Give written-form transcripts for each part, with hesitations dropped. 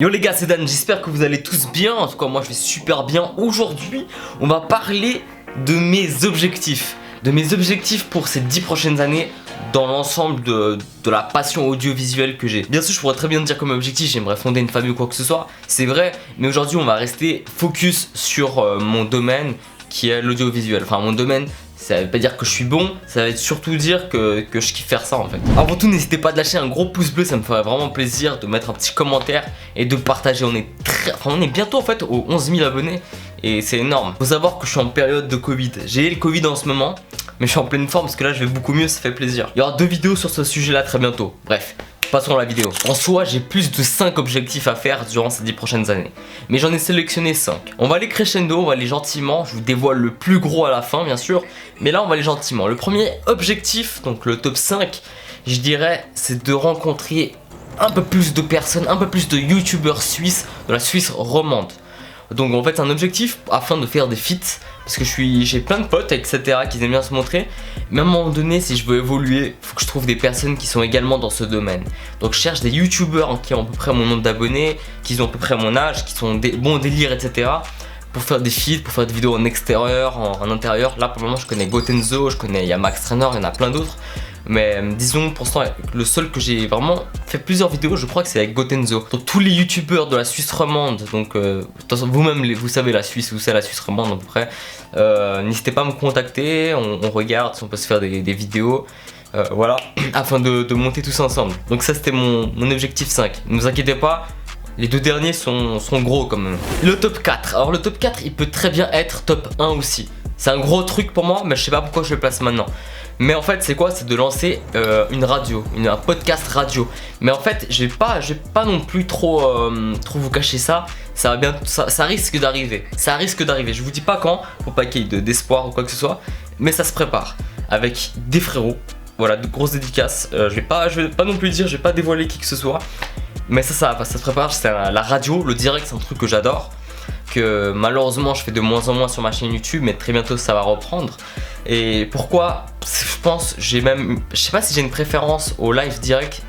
Yo les gars, c'est Dan, j'espère que vous allez tous bien. En tout cas moi je vais super bien. Aujourd'hui on va parler de mes objectifs. Pour ces 10 prochaines années dans l'ensemble de la passion audiovisuelle que j'ai. Bien sûr je pourrais très bien dire comme objectif j'aimerais fonder une famille ou quoi que ce soit. C'est vrai, mais aujourd'hui on va rester focus sur mon domaine qui est l'audiovisuel. Enfin mon domaine, ça veut pas dire que je suis bon, ça veut surtout dire que je kiffe faire ça en fait. Avant tout n'hésitez pas à lâcher un gros pouce bleu, ça me ferait vraiment plaisir de mettre un petit commentaire et de partager. On est bientôt en fait aux 11 000 abonnés et c'est énorme. Faut savoir que je suis en période de Covid. J'ai le Covid en ce moment, mais je suis en pleine forme parce que là je vais beaucoup mieux, ça fait plaisir. Il y aura 2 vidéos sur ce sujet là très bientôt. Bref. Passons à la vidéo. En soi, j'ai plus de 5 objectifs à faire durant ces 10 prochaines années. Mais j'en ai sélectionné 5. On va aller crescendo, on va aller gentiment. Je vous dévoile le plus gros à la fin, bien sûr. Mais là, on va aller gentiment. Le premier objectif, donc le top 5, je dirais, c'est de rencontrer un peu plus de personnes, un peu plus de youtubeurs suisses, de la Suisse romande. Donc en fait, un objectif afin de faire des feats. Parce que j'ai plein de potes, etc. qui aiment bien se montrer. Mais à un moment donné, si je veux évoluer, faut que je trouve des personnes qui sont également dans ce domaine. Donc je cherche des youtubeurs qui ont à peu près mon nombre d'abonnés, qui ont à peu près mon âge, qui sont bons délire, etc. Pour faire des feeds, pour faire des vidéos en extérieur, en intérieur. Là pour le moment je connais Gotenzo, il y a Max Trainer, il y en a plein d'autres. Mais disons pour l'instant le seul que j'ai vraiment fait plusieurs vidéos, je crois que c'est avec Gotenzo. Donc tous les youtubeurs de la Suisse romande, donc vous-même vous savez la Suisse, vous savez la Suisse romande à peu près. N'hésitez pas à me contacter, on regarde si on peut se faire des vidéos. Voilà, afin de monter tous ensemble. Donc ça c'était mon objectif 5. Ne vous inquiétez pas, les 2 derniers sont gros quand même. Le top 4, alors le top 4 il peut très bien être top 1 aussi. C'est un gros truc pour moi, mais je sais pas pourquoi je le place maintenant. Mais en fait c'est quoi? C'est de lancer une radio, un podcast radio. Mais en fait je vais pas non plus trop vous cacher ça. Ça risque d'arriver. Je vous dis pas quand, faut pas qu'il y ait d'espoir ou quoi que ce soit. Mais ça se prépare avec des frérots. Voilà, de grosses dédicaces. Je vais pas non plus dire, je vais pas dévoiler qui que ce soit. Mais ça se prépare. C'est la radio, le direct, c'est un truc que j'adore. Que malheureusement je fais de moins en moins sur ma chaîne YouTube, mais très bientôt ça va reprendre. Et pourquoi? Je pense, je sais pas si j'ai une préférence au live direct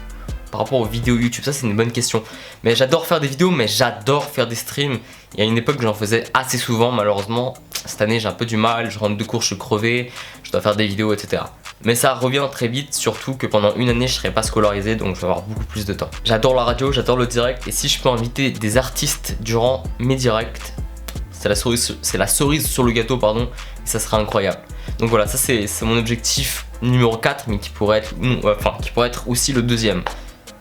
par rapport aux vidéos YouTube, ça c'est une bonne question. Mais j'adore faire des vidéos, mais j'adore faire des streams. Il y a une époque j'en faisais assez souvent, malheureusement cette année j'ai un peu du mal, je rentre de cours, je suis crevé, je dois faire des vidéos, etc. Mais ça revient très vite, surtout que pendant une année je serai pas scolarisé, donc je vais avoir beaucoup plus de temps. J'adore la radio, j'adore le direct, et si je peux inviter des artistes durant mes directs, c'est la cerise sur le gâteau, pardon, et ça sera incroyable. Donc voilà, ça c'est mon objectif numéro 4, mais qui pourrait être aussi le deuxième.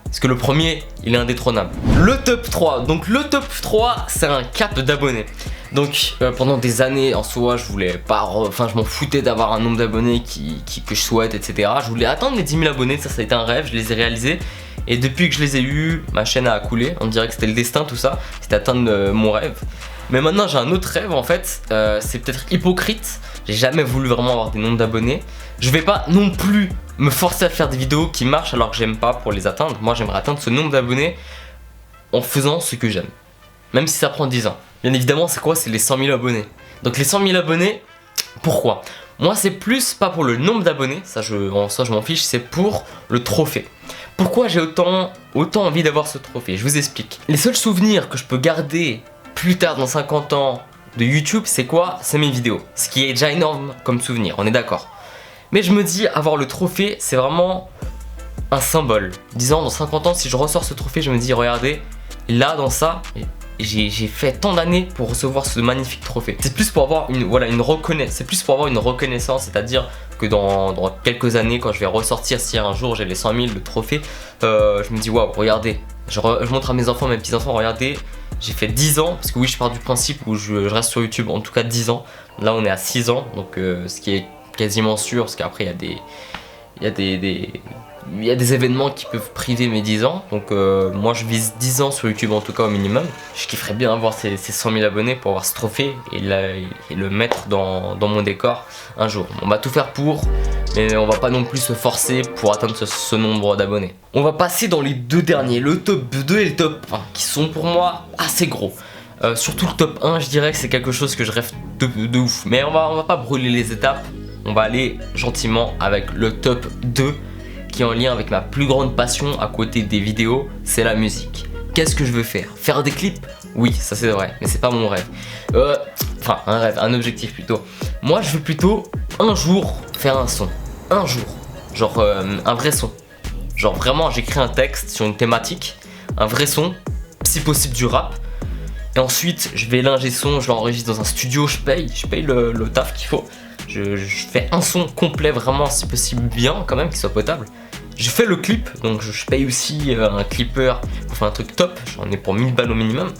Parce que le premier, il est indétrônable. Le top 3, donc le top 3, c'est un cap d'abonnés. Donc pendant des années en soi je voulais pas, je m'en foutais d'avoir un nombre d'abonnés que je souhaite, etc. Je voulais atteindre les 10 000 abonnés, ça a été un rêve, je les ai réalisés. Et depuis que je les ai eus, ma chaîne a coulé, on dirait que c'était le destin tout ça, c'était atteindre mon rêve. Mais maintenant j'ai un autre rêve en fait, c'est peut-être hypocrite, j'ai jamais voulu vraiment avoir des nombres d'abonnés. Je vais pas non plus me forcer à faire des vidéos qui marchent alors que j'aime pas pour les atteindre. Moi j'aimerais atteindre ce nombre d'abonnés en faisant ce que j'aime, même si ça prend 10 ans. Bien évidemment c'est quoi? C'est les 100 000 abonnés. Donc les 100 000 abonnés, pourquoi? Moi c'est plus pas pour le nombre d'abonnés, en soi je m'en fiche, c'est pour le trophée. Pourquoi j'ai autant envie d'avoir ce trophée? Je vous explique. Les seuls souvenirs que je peux garder plus tard dans 50 ans de YouTube, c'est quoi? C'est mes vidéos. Ce qui est déjà énorme comme souvenir, on est d'accord. Mais je me dis, avoir le trophée, c'est vraiment un symbole. Disons, dans 50 ans, si je ressors ce trophée, je me dis, regardez, là, dans ça, j'ai fait tant d'années pour recevoir ce magnifique trophée. C'est plus pour avoir une reconnaissance, c'est-à-dire que dans quelques années, quand je vais ressortir, si un jour j'ai les 100 000 de trophées, je me dis, waouh, regardez. Je montre à mes enfants, mes petits-enfants, regardez, j'ai fait 10 ans, parce que oui, je pars du principe où je reste sur YouTube, en tout cas 10 ans. Là, on est à 6 ans, donc ce qui est quasiment sûr, parce qu'après, il y a des événements qui peuvent priver mes 10 ans. Donc moi, je vise 10 ans sur YouTube, en tout cas au minimum. Je kifferais bien avoir ces 100 000 abonnés pour avoir ce trophée et le mettre dans mon décor un jour. On va tout faire pour, mais on va pas non plus se forcer pour atteindre ce nombre d'abonnés. On va passer dans les 2 derniers, le top 2 et le top 1, qui sont pour moi assez gros. Surtout le top 1, je dirais que c'est quelque chose que je rêve de ouf. Mais on va pas brûler les étapes, on va aller gentiment avec le top 2, qui est en lien avec ma plus grande passion à côté des vidéos, c'est la musique. qu'est-ce que je veux faire? Faire des clips? Oui, ça c'est vrai, mais c'est pas mon rêve. Enfin, un rêve, un objectif plutôt. Moi, je veux plutôt un jour faire un son. Un jour. Genre un vrai son. Genre vraiment, j'écris un texte sur une thématique, un vrai son, si possible du rap. Et ensuite, je vais l'ingé son, je l'enregistre dans un studio, je paye le taf qu'il faut. Je fais un son complet, vraiment, si possible bien, quand même, qui soit potable. Je fais le clip, donc je paye aussi un clipper pour faire un truc top. J'en ai pour 1000 balles au minimum.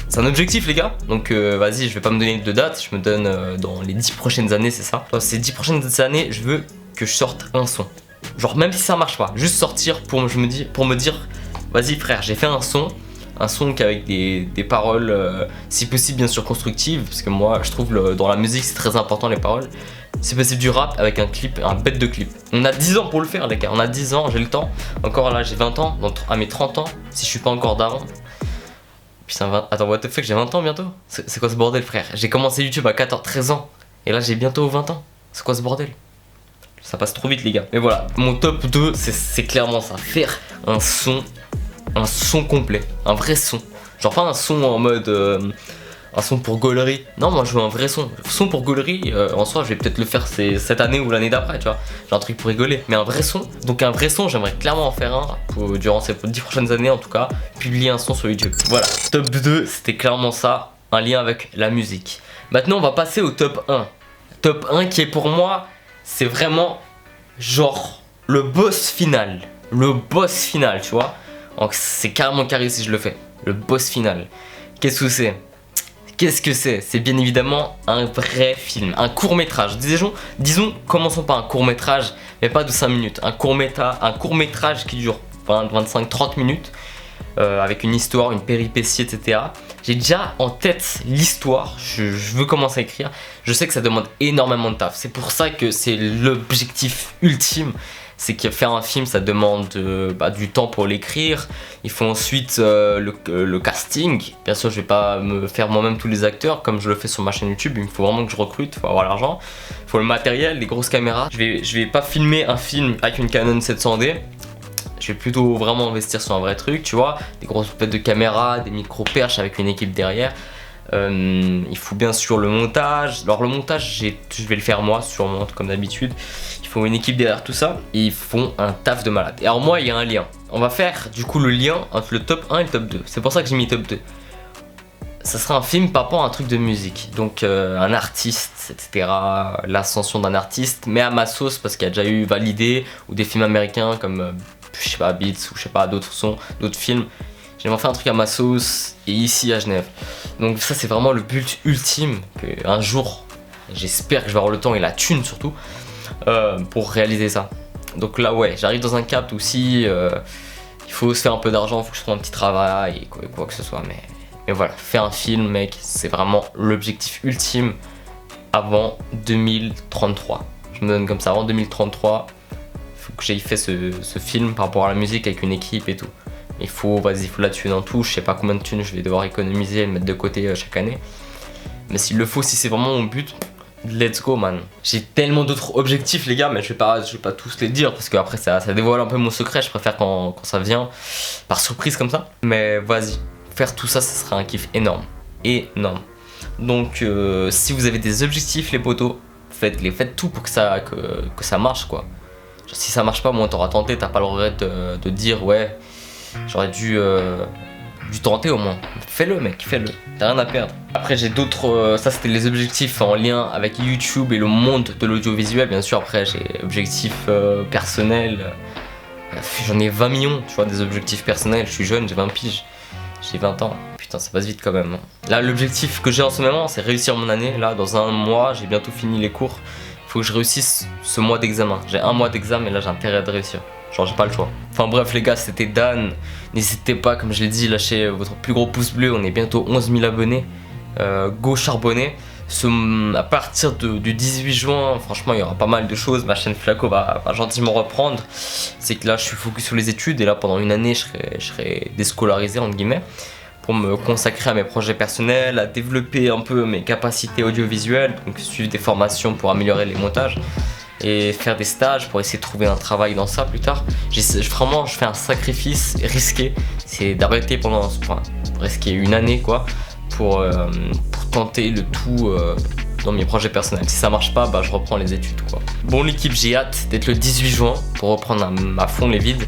C'est un objectif, les gars. Donc, vas-y, je vais pas me donner de date. Je me donne dans les 10 prochaines années, c'est ça. Dans ces 10 prochaines années, je veux que je sorte un son. Genre, même si ça marche pas, juste sortir pour me dire, vas-y, frère, j'ai fait un son avec des paroles, si possible bien sûr constructives, parce que moi je trouve dans la musique c'est très important les paroles. Si possible du rap avec un clip, un bête de clip. On a 10 ans pour le faire les gars, on a 10 ans, j'ai le temps. Encore là j'ai 20 ans, donc à mes 30 ans, si je suis pas encore daron. Putain, attends, what the fuck, j'ai 20 ans bientôt? C'est quoi ce bordel frère? J'ai commencé YouTube à 13 ans, et là j'ai bientôt 20 ans. C'est quoi ce bordel? Ça passe trop vite les gars. Mais voilà, mon top 2 c'est clairement ça, faire un son complet, un vrai son. Genre pas un son en mode un son pour gaulerie. Non, moi je veux un vrai son. Son pour gaulerie, en soi je vais peut-être le faire cette année ou l'année d'après, tu vois. J'ai un truc pour rigoler. Mais un vrai son. Donc un vrai son, j'aimerais clairement en faire un durant ces 10 prochaines années en tout cas. Publier un son sur YouTube. Voilà, top 2, c'était clairement ça. Un lien avec la musique. Maintenant on va passer au top 1. Top 1 qui est pour moi, c'est vraiment genre le boss final. Le boss final, tu vois. Donc c'est carrément carré si je le fais. Le boss final. Qu'est-ce que c'est? C'est bien évidemment un vrai film, un court métrage. Disons, commençons par un court métrage, mais pas de 5 minutes. Un court métrage qui dure 20, 25, 30 minutes, avec une histoire, une péripétie, etc. J'ai déjà en tête l'histoire, je veux commencer à écrire. Je sais que ça demande énormément de taf. C'est pour ça que c'est l'objectif ultime. C'est que faire un film ça demande du temps pour l'écrire. Il faut ensuite le casting. Bien sûr je vais pas me faire moi-même tous les acteurs comme je le fais sur ma chaîne YouTube. Il me faut vraiment que je recrute, il faut avoir l'argent. Il faut le matériel, les grosses caméras. Je vais pas filmer un film avec une Canon 700D. Je vais plutôt vraiment investir sur un vrai truc, tu vois. Des grosses pètes de caméra, des micro-perches avec une équipe derrière. Il faut bien sûr le montage. Alors le montage je vais le faire moi sûrement comme d'habitude. Il faut une équipe derrière tout ça et ils font un taf de malade. Et alors moi il y a un lien. On va faire du coup le lien entre le top 1 et le top 2. C'est pour ça que j'ai mis top 2. Ça sera un film par rapport à un truc de musique. Donc un artiste, etc. L'ascension d'un artiste, mais à ma sauce parce qu'il y a déjà eu Validé ou des films américains comme je sais pas Beats ou je sais pas d'autres sons, d'autres films. J'aimerais faire un truc à ma sauce et ici à Genève. Donc ça c'est vraiment le but ultime qu'un jour, j'espère que je vais avoir le temps et la thune surtout pour réaliser ça. Donc là ouais, j'arrive dans un cap où si il faut se faire un peu d'argent, il faut que je trouve un petit travail et quoi que ce soit. Mais voilà, faire un film mec, c'est vraiment l'objectif ultime avant 2033. Je me donne comme ça, avant 2033, il faut que j'aille fait ce film par rapport à la musique avec une équipe et tout. Il faut la thune en tout, je sais pas combien de thunes je vais devoir économiser et mettre de côté chaque année. Mais s'il le faut, si c'est vraiment mon but, let's go man. J'ai tellement d'autres objectifs les gars, mais je vais pas tous les dire parce que après ça dévoile un peu mon secret, je préfère quand ça vient par surprise comme ça. Mais vas-y, faire tout ça, ça sera un kiff énorme. Énorme. Donc si vous avez des objectifs les potos, faites tout pour que ça marche quoi. Genre, si ça marche pas, moi t'auras tenté, t'as pas le regret de dire ouais, j'aurais dû tenter au moins. Fais-le mec, fais-le, t'as rien à perdre. Après j'ai d'autres, ça c'était les objectifs en lien avec YouTube et le monde de l'audiovisuel. Bien sûr après j'ai objectifs personnels, j'en ai 20 millions, tu vois, des objectifs personnels. Je suis jeune, j'ai 20 piges, j'ai 20 ans. Putain ça passe vite quand même. Là l'objectif que j'ai en ce moment c'est réussir mon année. Là dans un mois j'ai bientôt fini les cours. Faut que je réussisse ce mois d'examen. J'ai un mois d'examen et là j'ai intérêt de réussir. Genre j'ai pas le choix. Enfin bref les gars, c'était Dan. N'hésitez pas, comme je l'ai dit, lâchez votre plus gros pouce bleu. On est bientôt 11 000 abonnés. Go charbonner. À partir du 18 juin, franchement il y aura pas mal de choses. Ma chaîne Flaco va gentiment reprendre. C'est que là je suis focus sur les études et là pendant une année je serai déscolarisé entre guillemets. Pour me consacrer à mes projets personnels, à développer un peu mes capacités audiovisuelles, donc suivre des formations pour améliorer les montages. et faire des stages pour essayer de trouver un travail dans ça plus tard. Vraiment, je fais un sacrifice risqué, c'est d'arrêter pendant, enfin, risquer une année quoi, pour tenter le tout dans mes projets personnels. Si ça marche pas, bah je reprends les études quoi. Bon l'équipe, j'ai hâte d'être le 18 juin pour reprendre à fond les vides.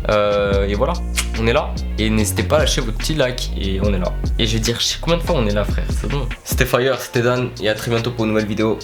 Et voilà, on est là. Et n'hésitez pas à lâcher votre petit like. Et on est là. Et je vais dire, je sais combien de fois on est là frère, c'est bon. C'était Fire, c'était Dan. Et à très bientôt pour une nouvelle vidéo.